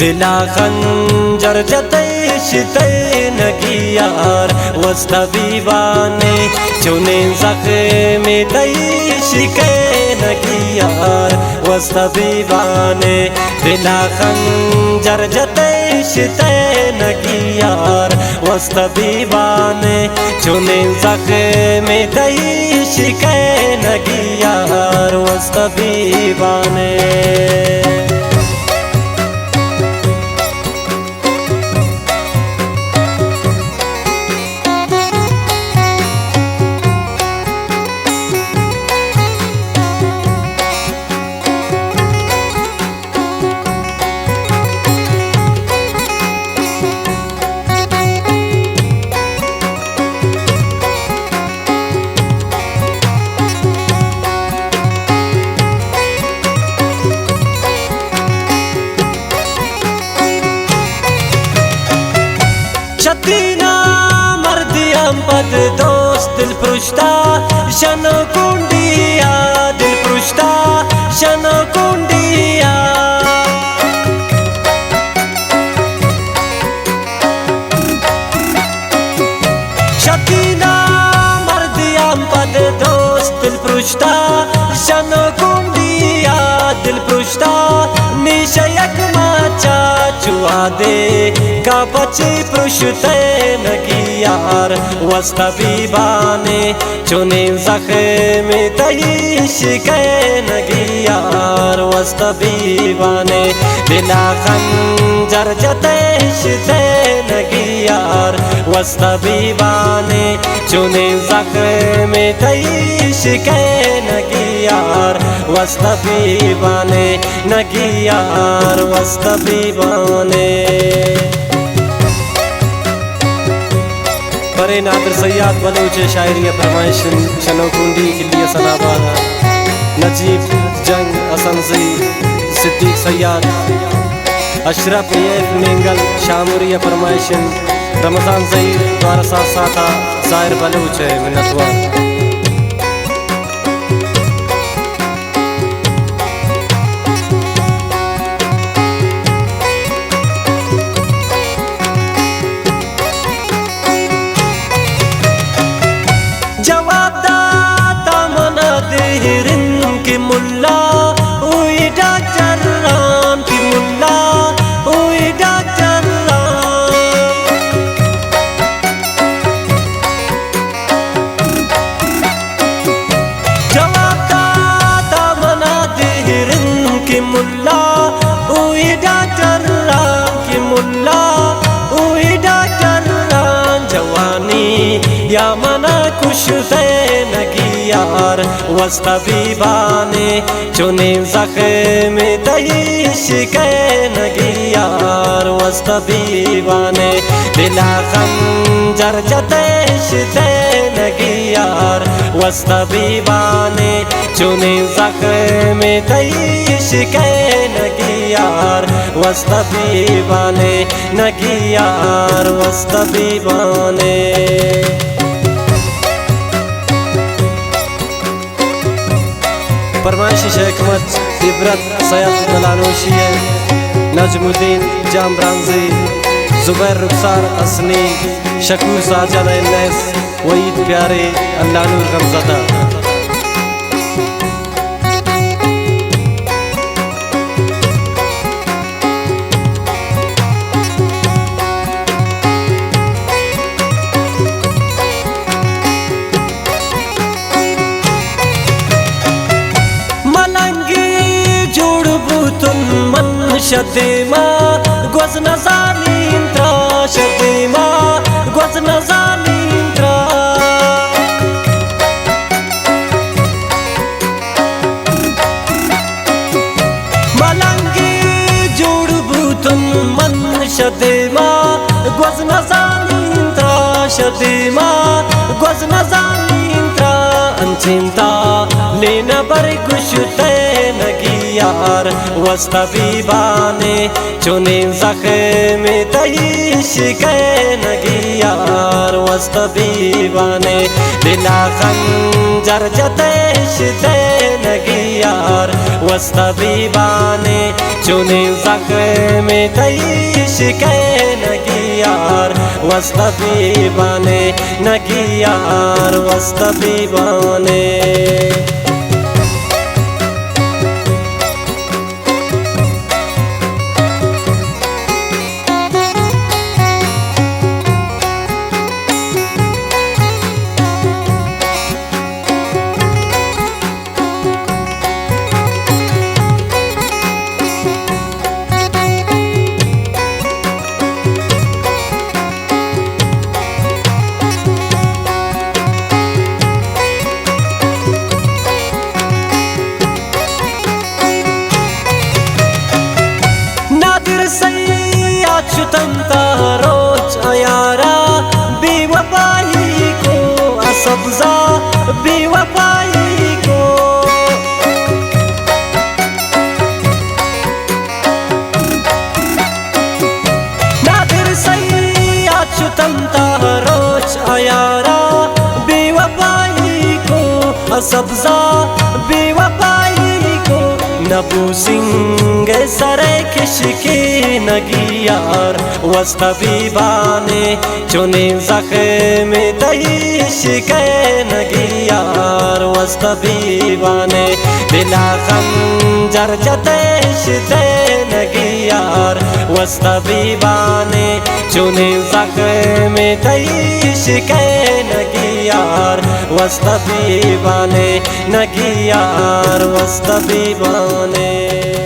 दिला खंजर जतैश नगियार वस्त बीबाने चुने जख्म तैश के नगियार वस्त बीबाने दिला खंजर जतैश नगियार वस्त बीबाने चुने जख्म तैश के नगियार वस्त बीबाने शतीना मर्दियम पद दोस्त दिल पृष्ठा शनो कुंडिया दिल पृष्ठा शनो कुंडिया शतीना मर्दियम पद दोस्त दिल पृष्ठा शनो कुंडिया दिल पृष्ठा निशयक माचा चुआ दे का बचे पृष्ठे नगियार वस्त बीबाने चुने जख्म तैश के नगियार वस्त बीबाने दिला खंजर जतैश नगियार वस्त बीबाने चुने जख्म तैश के नगियार वस्त बीबाने नगियार वस्त बीबाने बरे नादिर सैयद बलूच शायरी फरमाइश शनोकुंडी किलिया सनाबाद नजीब जंग असंजी सिद्दीक सैयद अशरफ येफ मेंगल शामुरी फरमाइश रमजान ज़हीर द्वारा साथ साथा ज़ाहिर बलूच मिन्नतवार मुल्ला हुई डॉक्टर राम की मुल्ला हुई डॉक्टर राम जवाब दाता मना देहरिन की मुल्ला हुई डॉक्टर राम की मुल्ला हुई डॉक्टर राम जवानी या मना खुश दे नगियार वस्त बीबाने चुने जख्म तैश के नगियार वस्त बीबाने दिला खंजर जतैश नगियार वस्त बीबाने चुने जख्म तैश के नगियार वस्त बीबाने नगियार वस्त बीबाने फरमाइश शेखमत इबरत सैयद नलानोशी नजमुद्दीन जामब्रांजी जुबैर रुखसार असनी शकूर साजद नैस वहीद प्यारे अल्लाह नूर गमज़दा शतीमा गोज़ नज़ानींत्रा शतीमा गोज़ नज़ानींत्रा मलंगी जोड़ भूतन मन शतीमा गोज़ नज़ानींत्रा शतीमा गोज़ नज़ानींत्रा अंचिंता लेना बर कुशते नगियार वस्त बीबाने चुने जख्म तैश के नगियार वस्त बीबाने दिला खंजर जतैश नगी यार वस्त बीबाने चुने जख्म तईश के नगी यार वस्त बीबाने नगी यार वस्त बीबाने अच्युतम तारोच अयारा बेवफाई को असब्जा बेवफाई को नादिर सही अच्युतम तारोच अयारा बेवफाई को असब्जा बेवफाई को नबू सिंह सरे किशके नगी यार वस्त बीबाने चुने जख्म तईश के नगी यार वस्त बीबाने बिला खंजर जतेश ते नगी यार वस्त बीबाने चुने जख्म तईश के नगी यार वस्त बीबाने नगी यार वस्त बीबाने।